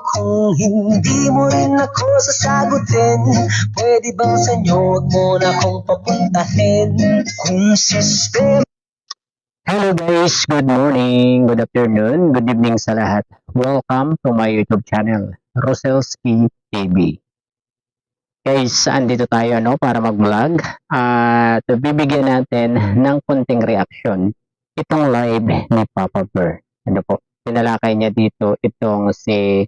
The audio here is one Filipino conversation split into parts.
kung hindi mo rin ako sasagutin? Pwede bang sa inyo huwag mo na akong papuntahin? Kung sistema. Hello guys, good morning, good afternoon, good evening sa lahat. Welcome to my YouTube channel, Roselski TV. Guys, andito tayo para mag-vlog at bibigyan natin ng konting reaction itong live ni Papa Bear. Tinalakay niya dito itong si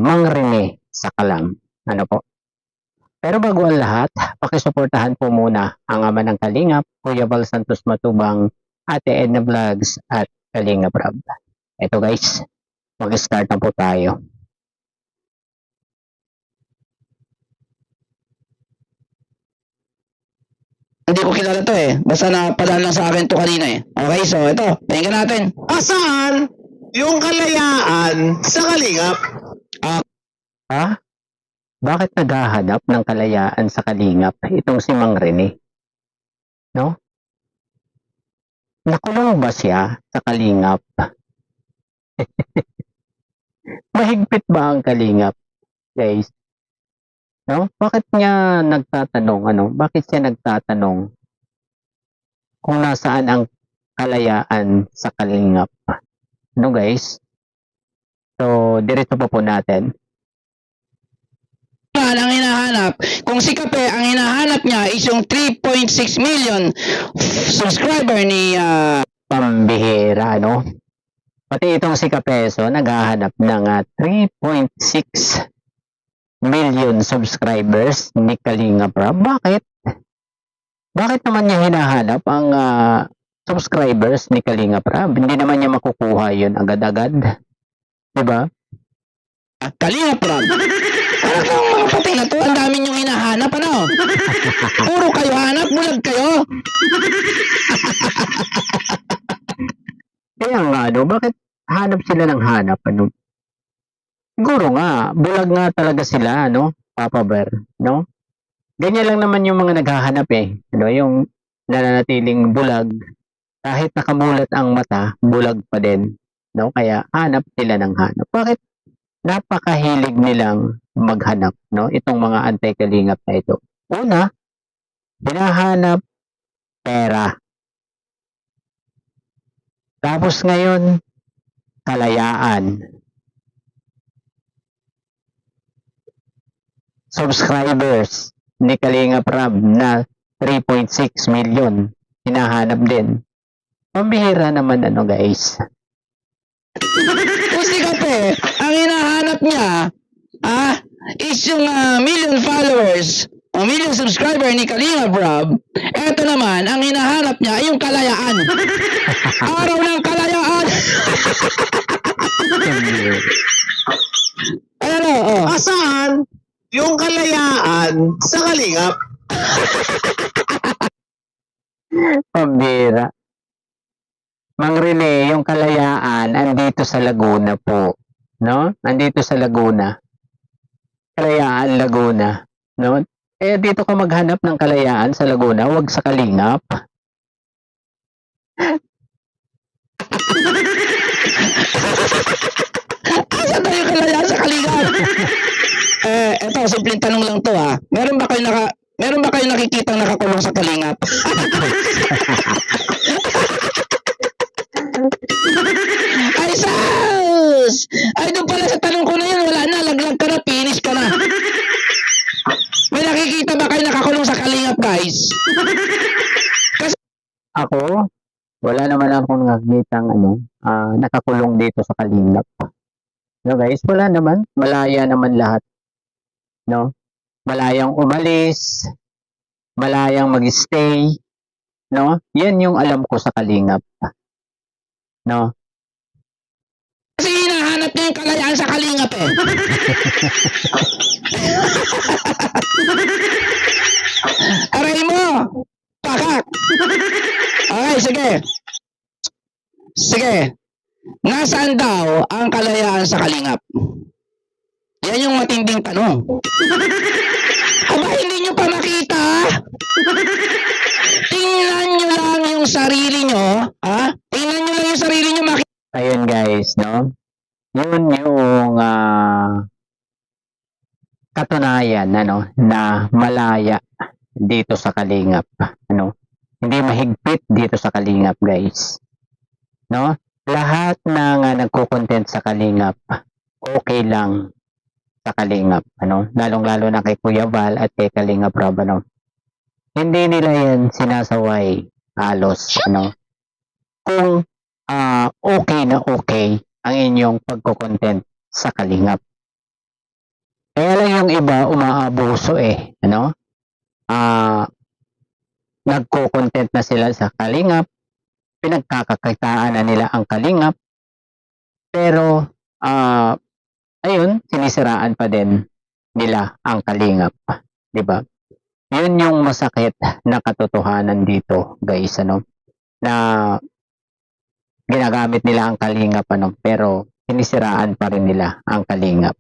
Mang Rene sa Kalam. Pero bago ang lahat, pakisuportahan po muna ang ama ng Kalingap, Kuya Val Santos Matubang, Ate Edna Vlogs at Kalingap Rob. Ito guys, mag-start na po tayo. Hindi ko kilala to basta napadala lang sa akin to kanina Okay, so ito, tingnan natin. Saan yung kalayaan sa Kalingap? Bakit naghahanap ng kalayaan sa Kalingap itong si Mang Rene? No? Nakulong ba siya sa Kalingap? Mahigpit ba ang Kalingap, guys? No? Bakit niya nagtatanong, bakit siya nagtatanong kung nasaan ang kalayaan sa Kalingap? No, guys? So, diretso po natin. Ang hinahanap, kung si Kape, ang hinahanap niya is yung 3.6 million subscriber ni pambihira, Pati itong si Kapeso naghahanap ng 3.6 million subscribers ni Kalingap Rob. Bakit? Bakit naman niya hinahanap ang subscribers ni Kalingap Rob? Hindi naman niya makukuha yun agad-agad. Diba? Kalingap Rob. Parang ang mga pati na to, ang dami niyong hinahanap, Puro kayo hanap, bulag kayo. Kaya nga, bakit hanap sila ng hanap, Siguro nga, bulag nga talaga sila, Papa Bear, Ganyan lang naman yung mga naghahanap, yung nananatiling bulag, kahit nakamulat ang mata, bulag pa din, Kaya hanap sila ng hanap. Bakit? Napakahilig nilang maghanap, itong mga anti-kalingap na ito. Una, hinahanap pera. Tapos ngayon, kalayaan. Subscribers ni Kalingap Rob na 3.6 million. Hinahanap din. Pambihira naman guys. Kung si Kape, ang hinahanap niya, is yung million followers o million subscriber ni Kalingap Rob. Eto naman, ang hinahanap niya ay yung kalayaan. Araw ng kalayaan. Saan yung kalayaan sa Kalingap? Pambira. Mang Rene, yung kalayaan andito sa Laguna po, Andito sa Laguna. Kalayaan Laguna, dito ka maghanap ng kalayaan sa Laguna, wag sa Kalingap. Saan tayo kalayaan sa Kalingap? Eto, simpleng tanong lang to Meron ba kayo nakikitang nakakulong sa Kalingap? Ay, sus! Ay, doon pala sa tanong ko na yun, wala na, laglag ka na, finish ka na. May nakikita ba kayo nakakulong sa Kalingap, guys? Ako, wala naman akong nakikitang nakakulong dito sa Kalingap. Guys, wala naman, malaya naman lahat. Malayang umalis, malayang mag-stay, Yan yung alam ko sa Kalingap. Kasi hinahanap niya yung kalayaan sa Kalingap Aray mo! Pakak! Okay, sige. Sige. Nasaan daw ang kalayaan sa Kalingap? Yan yung matinding tanong. Aba, hindi nyo pa makita? Tingnan nyo lang yung sarili nyo, Tingnan nyo lang yung sarili nyo makita. Ayun guys, Yun yung katunayan na malaya dito sa Kalingap. Hindi mahigpit dito sa Kalingap, guys. No? Lahat ng nagko-content sa Kalingap, okay lang sa Kalingap. Lalong-lalo na kay Kuya Val at kay Kalingap Rob. Hindi nila yan sinasaway halos. Kung okay na okay ang inyong pagko-content sa Kalingap. Kaya lang yung iba umaabuso nagko-content na sila sa Kalingap, pinagkakakitaan na nila ang Kalingap, pero ayun, sinisiraan pa din nila ang Kalingap, 'di ba? Yun yung masakit na katotohanan dito, guys, na ginagamit nila ang Kalingap, pero sinisiraan pa rin nila ang Kalingap.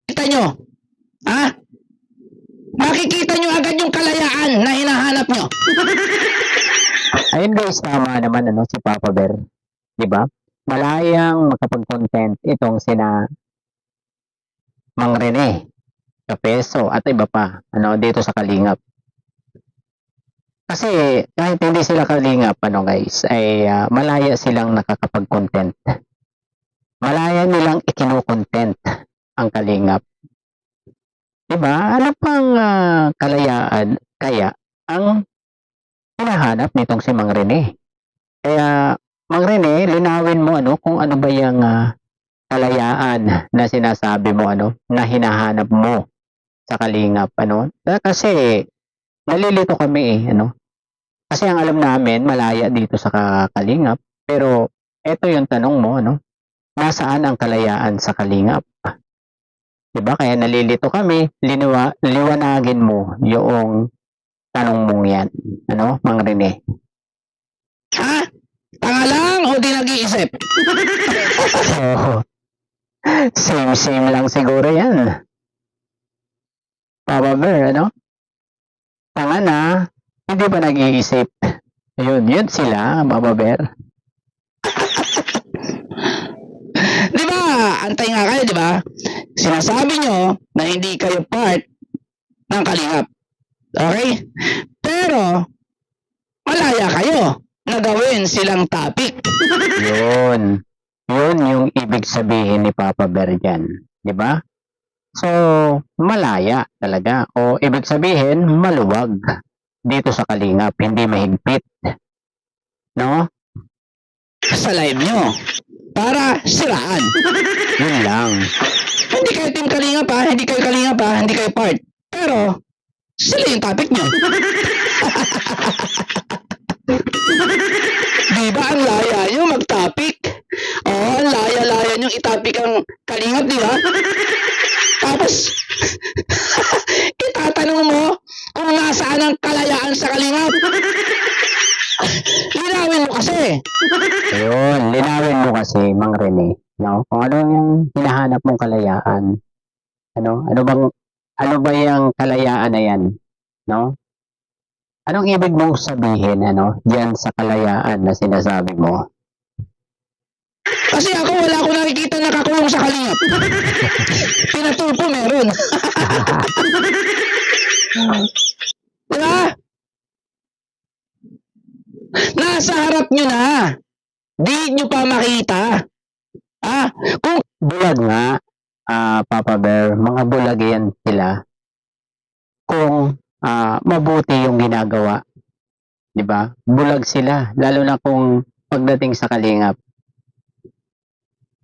Kita nyo? Makikita nyo agad yung kalayaan na hinahanap nyo. Ayun, guys, tama naman si Papa Bear, 'di ba? Malayang makapag-content itong sina Mang Rene, Kapeso at iba pa dito sa Kalingap. Kasi kahit hindi sila Kalingap, guys, ay malaya silang nakakapag-content. Malaya nilang ikino-content ang Kalingap. Diba? Ano pang kalayaan kaya ang hinahanap nitong si Mang Rene? Kaya, Mang Rene, linawin mo kung ano ba yung kalayaan na sinasabi mo na hinahanap mo sa Kalingap. Kasi nalilito kami Kasi ang alam namin, malaya dito sa Kalingap. Pero, eto yung tanong mo, nasaan ang kalayaan sa Kalingap? Diba? Kaya nalilito kami, liwanagin mo yung tanong mong yan. Mang Rene? Tanga lang o di nag-iisip? Same lang siguro yan. Papa Bear, Tanga na, hindi ba nag-iisip? Yun sila, Papa Bear. Di ba? Antay nga kayo, di ba? Sinasabi nyo na hindi kayo part ng Kalingap. Okay? Pero, malaya kayo na gawin silang topic. Yun yung ibig sabihin ni Papa Bear dyan. Di ba? So, malaya talaga. O ibig sabihin, maluwag dito sa Kalingap. Hindi mahigpit. Sa live nyo. Para siraan. Yun lang. Hindi kayo team Kalingap hindi kayo Kalingap hindi kayo part. Pero, sila yung topic nyo. Diba ang laya nyo mag-topic? Ang laya-laya nyo i-topic ang Kalingap, di ba? Tapos, itatanong mo kung nasaan ang kalayaan sa Kalingap. Linawin mo kasi. Ayun, linawin mo kasi, Mang Rene. Kung ano yung hinahanap mong kalayaan. Ano ba yung kalayaan na yan? Anong ibig mong sabihin, diyan sa kalayaan na sinasabi mo? Kasi ako wala akong nakikita nakakulong sa Kalingap. Pinatulpo meron. Diba? Nasa harap nyo na. Di nyo pa makita. Kung bulag nga, Papa Bear, mga bulag yan sila. Kung mabuti yung ginagawa. Diba? Bulag sila. Lalo na kung pagdating sa Kalingap.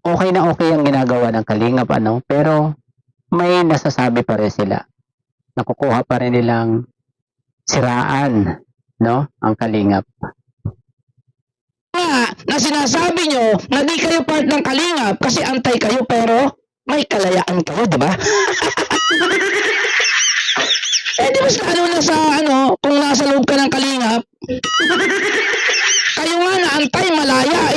Okay na okay ang ginagawa ng Kalingap, pero may nasasabi pa rin sila. Nakukuha pa rin nilang siraan, ang Kalingap. Na sinasabi nyo na di kayo part ng Kalingap kasi antay kayo pero may kalayaan kayo, di ba? Di mas lalo na sa kung nasa loob ka ng Kalingap, kayo nga na antay malaya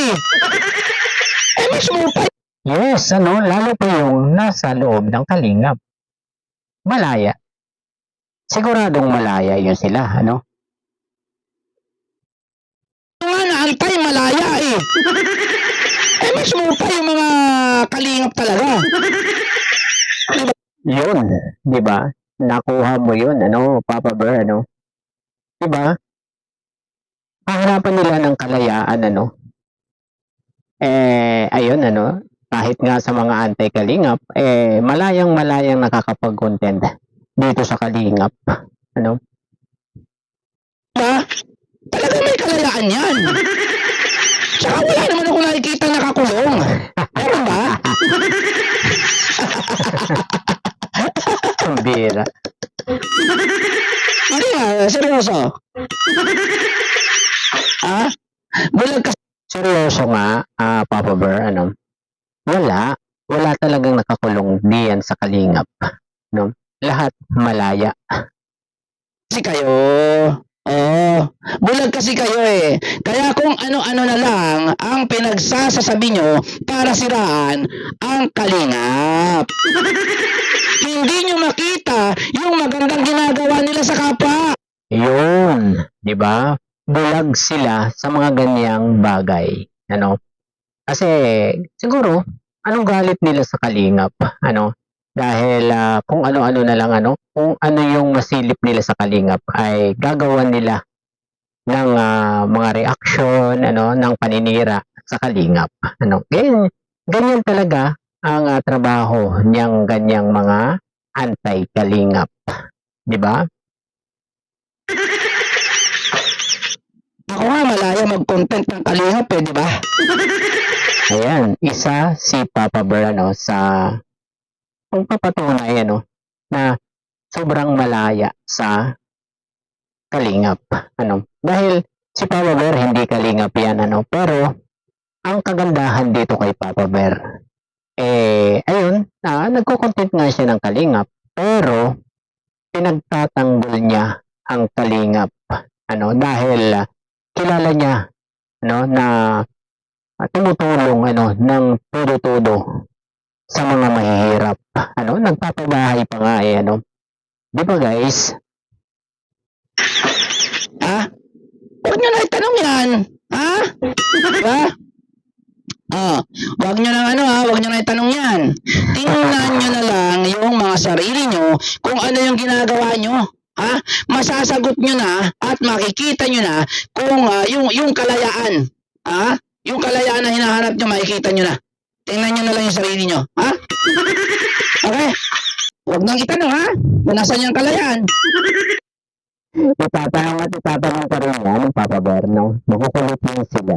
mas mo pa. Yes, lalo pa yung nasa loob ng Kalingap. Malaya. Siguradong malaya yun sila, Nga na antay malaya mas mo pa yung mga kalingap talaga. Yun, di ba? Nakuha mo yun, Papa Bear, Di ba? Hahanapan nila ng kalayaan, ayun, kahit nga sa mga anti-kalingap, malayang-malayang nakakapag-content dito sa kalingap, Diba? Talaga may kalayaan yan. Tsaka wala naman ako nakikita nakakulong. Meron ba? Ang bira. Hindi nga, seryoso. Ha? Bulag ka. Seryoso nga, Papa Bear, wala talagang nakakulong diyan sa kalingap, Lahat malaya. Kasi kayo. Oh, bulag kasi kayo eh. Kaya kung ano-ano na lang ang pinagsasasabi nyo para siraan ang kalingap. Hindi nyo makita yung magandang ginagawa nila sa kapwa. Yun, di ba? Bulag sila sa mga ganyang bagay, Kasi siguro anong galit nila sa kalingap, Dahil kung ano-ano na lang kung ano yung masilip nila sa kalingap ay gagawan nila ng mga reaction, ng paninira sa kalingap, Ganyan talaga ang trabaho niyang ganyang mga anti-kalingap, di ba? Ako nga malaya mag-content ng kalingap eh, di ba? Ayan, isa si Papa Bear, sa pagpapatunay, na sobrang malaya sa kalingap, Dahil si Papa Bear hindi kalingap yan, pero ang kagandahan dito kay Papa Bear, ayun, nagko-content nga siya ng kalingap, pero pinagtatanggol niya ang kalingap, dahil kilala niya, na tumutulong, ng todo-todo sa mga mahihirap, nagpapabahay pa nga di ba guys? Ha? Huwag nyo na itanong yan. Ha? Diba? Huwag nyo na huwag nyo na itanong yan. Tingnan nyo na lang yung mga sarili nyo kung ano yung ginagawa nyo. Ha? Masasagot nyo na at makikita nyo na kung yung kalayaan. Ha? Yung kalayaan na hinahanap nyo, makikita nyo na. Tingnan nyo na lang yung sarili nyo. Ha? Okay? Huwag nang itanong, ha? Kung nasan yung kalayaan. Itatanong pa rin yan ng Papa Bear, makukulit lang sila,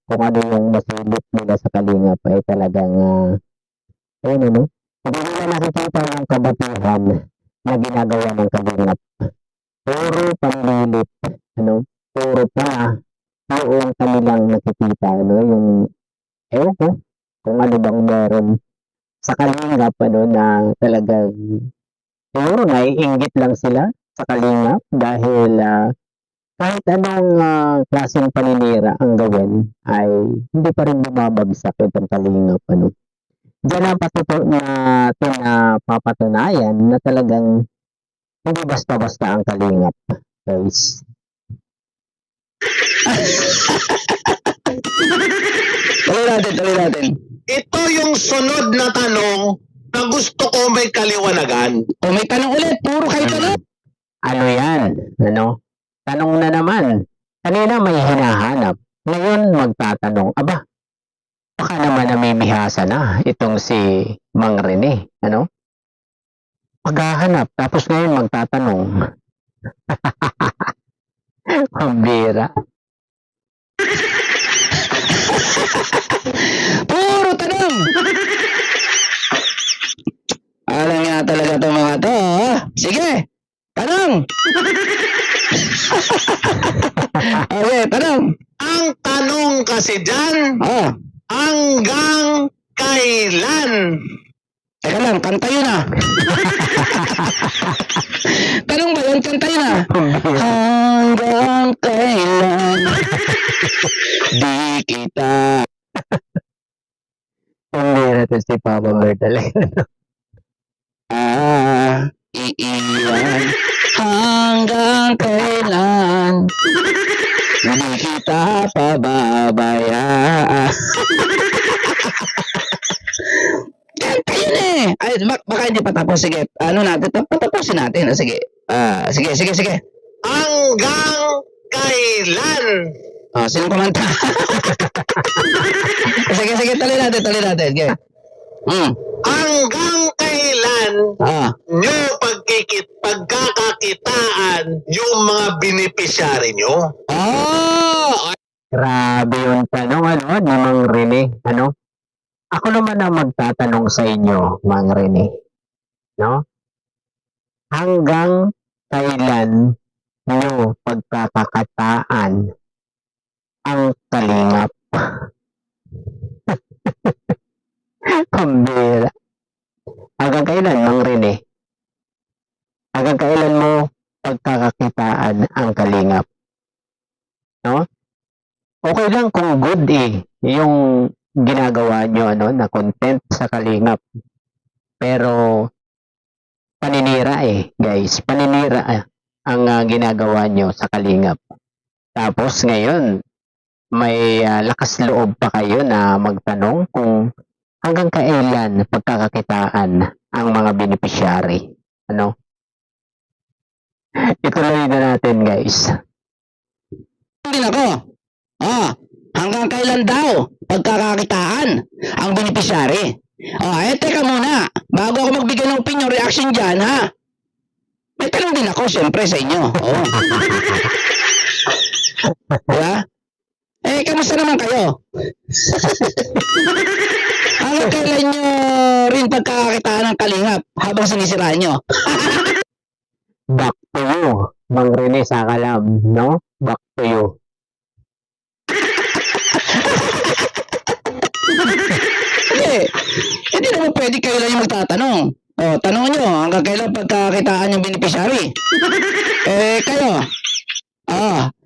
kung ano yung masilip nila sa kalingap ay talagang, ayun, hindi nila nakikita yung kabatihan na ginagawa ng kalingap. Puro panlilit, puro pa, yung kanilang nakikita, yung, ewan ko, kung ano bang meron sa kalingap, na talagang, siguro naiinggit lang sila sa kalingap dahil kahit anong klaseng paninira ang gawin ay hindi pa rin bumabagsak itong kalingap, Diyan ang natin na papatunayan na talagang hindi basta-basta ang kalingap, guys. Tuloy natin. Ito yung sunod na tanong na gusto ko may kaliwanagan. O may tanong ulit, puro kayo tanong. Ano yan? Tanong na naman. Kanina may hinahanap. Ngayon magtatanong. Aba, baka naman namimihasa na itong si Mang Rene. Maghahanap. Tapos ngayon magtatanong. Pambira. Puro tanong. Alam nga talaga itong mga to. Sige, tanong. Okay, tanong. Ang tanong kasi dyan, Oh, hanggang kailan? teka lang, kanta yun ah. Tanong ba yun? Kanta yun ah. Hanggang kailan di kita. Pambira to si Papa Bear talaga. Iiwan hanggang kailan hindi kita pababayaan. Kanta yun eh. Ay, baka hindi pa tapos. Sige, ano natin, patapusin natin. Sige. Sige. Hanggang kailan? Sino kumanta? sige, tuloy natin. Sige. Hanggang kailan nyo pagkakakitaan yung mga beneficiary nyo? Grabe yung tanong, ni Mang Rene, Ako naman ang magtatanong sa inyo, Mang Rene, no? Hanggang kailan nyo pagkakakitaan ang kalingap? Pambira. Hanggang kailan, Mang Rene? Hanggang kailan mo pagkakakitaan ang kalingap? No? Okay lang kung good yung ginagawa nyo na content sa kalingap. Pero paninira guys. Paninira ang ginagawa nyo sa kalingap. Tapos ngayon, may lakas loob pa kayo na magtanong kung hanggang kailan pagkakakitaan ang mga beneficiary. Ituloy na natin, guys. Din ako. Hanggang kailan daw pagkakakitaan ang beneficiary? Teka muna. Bago ako magbigay ng opinion, reaction dyan, ha? May tanong din ako, syempre, sa inyo. Diba? Kamusta naman kayo? Hanggang kailan nyo rin pagkakakitaan ng kalingap habang sinisiraan nyo? Back to you, Mang Rene Sakalam, no? Back to you. Hindi naman pwede kayo lang yung magtatanong. Tanong nyo, hanggang kailan pagkakitaan yung beneficiary? Kayo,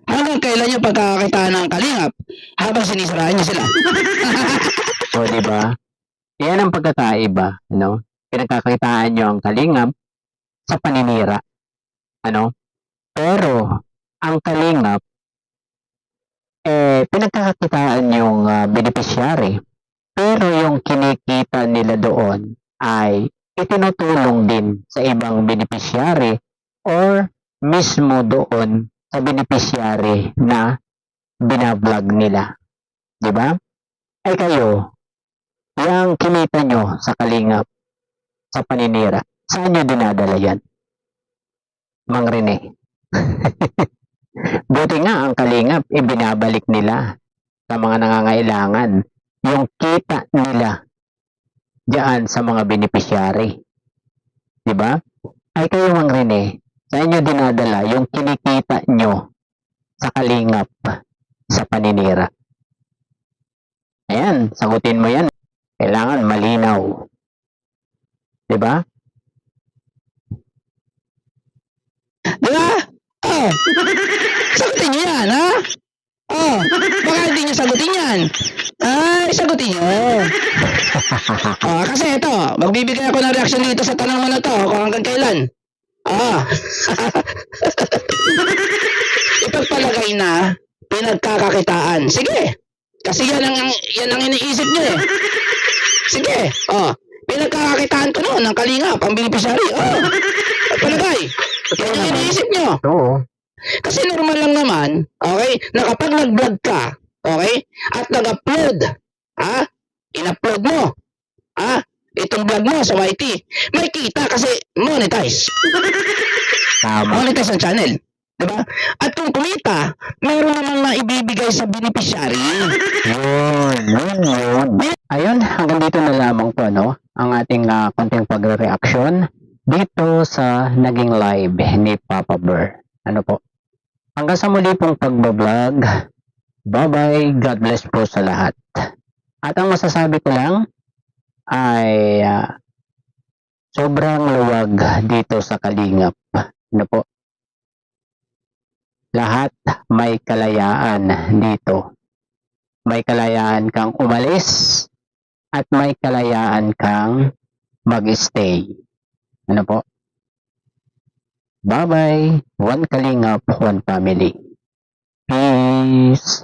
hanggang kailan nyo pagkakitaan ng kalingap habang sinisiraan nyo sila? Diba? Yan ang pagkakaiba, Pinagkakitaan nyo ang kalingap sa paninira. Pero, ang kalingap, pinagkakakitaan yung beneficiary. Pero yung kinikita nila doon ay itinutulong din sa ibang beneficiary or mismo doon sa beneficiary na binablog nila. Diba? Kayo, yung kinita nyo sa kalingap, sa paninira, saan nyo dinadala yan? Mang Rene. Buti nga ang kalingap, ibinabalik nila sa mga nangangailangan yung kita nila diyan sa mga beneficiary. Diba? Kayo, Mang Rene, saan nyo dinadala yung kinikita nyo sa kalingap sa paninira? Ayan, sagutin mo yan. Kailangan malinaw. Diba? Diba? Sagutin nyo yan, ha? Baka hindi nyo sagutin yan. Sagutin nyo. Kasi ito, magbibigay ako ng reaction dito sa tanong mo na to kung hanggang kailan. Ipagpalagay na pinagkakakitaan. Sige. Kasi yan ang iniisip nyo eh. Sige. Pinagkakakitaan ko noon ng kalingap, ang beneficiary. Palagay. Yan ang iniisip nyo. Oo. Kasi normal lang naman, okay, na kapag nag-vlog ka, okay, at nag-upload, in-upload mo, itong vlog mo sa YT, may kita kasi monetize. Tama. Monetize ang channel. Diba? At kung kumita, meron naman maibibigay sa beneficiary. Yun. Ayun, hanggang dito na lamang po, ang ating konting pagre-reaction dito sa naging live ni Papa Bear. Po? Hanggang sa muli pong pagbablog. Bye-bye. God bless po sa lahat. At ang masasabi ko lang ay sobrang luwag dito sa kalingap. Po? Lahat may kalayaan dito. May kalayaan kang umalis at may kalayaan kang mag-stay. Po? Bye-bye. One Kalingap, one family. Peace.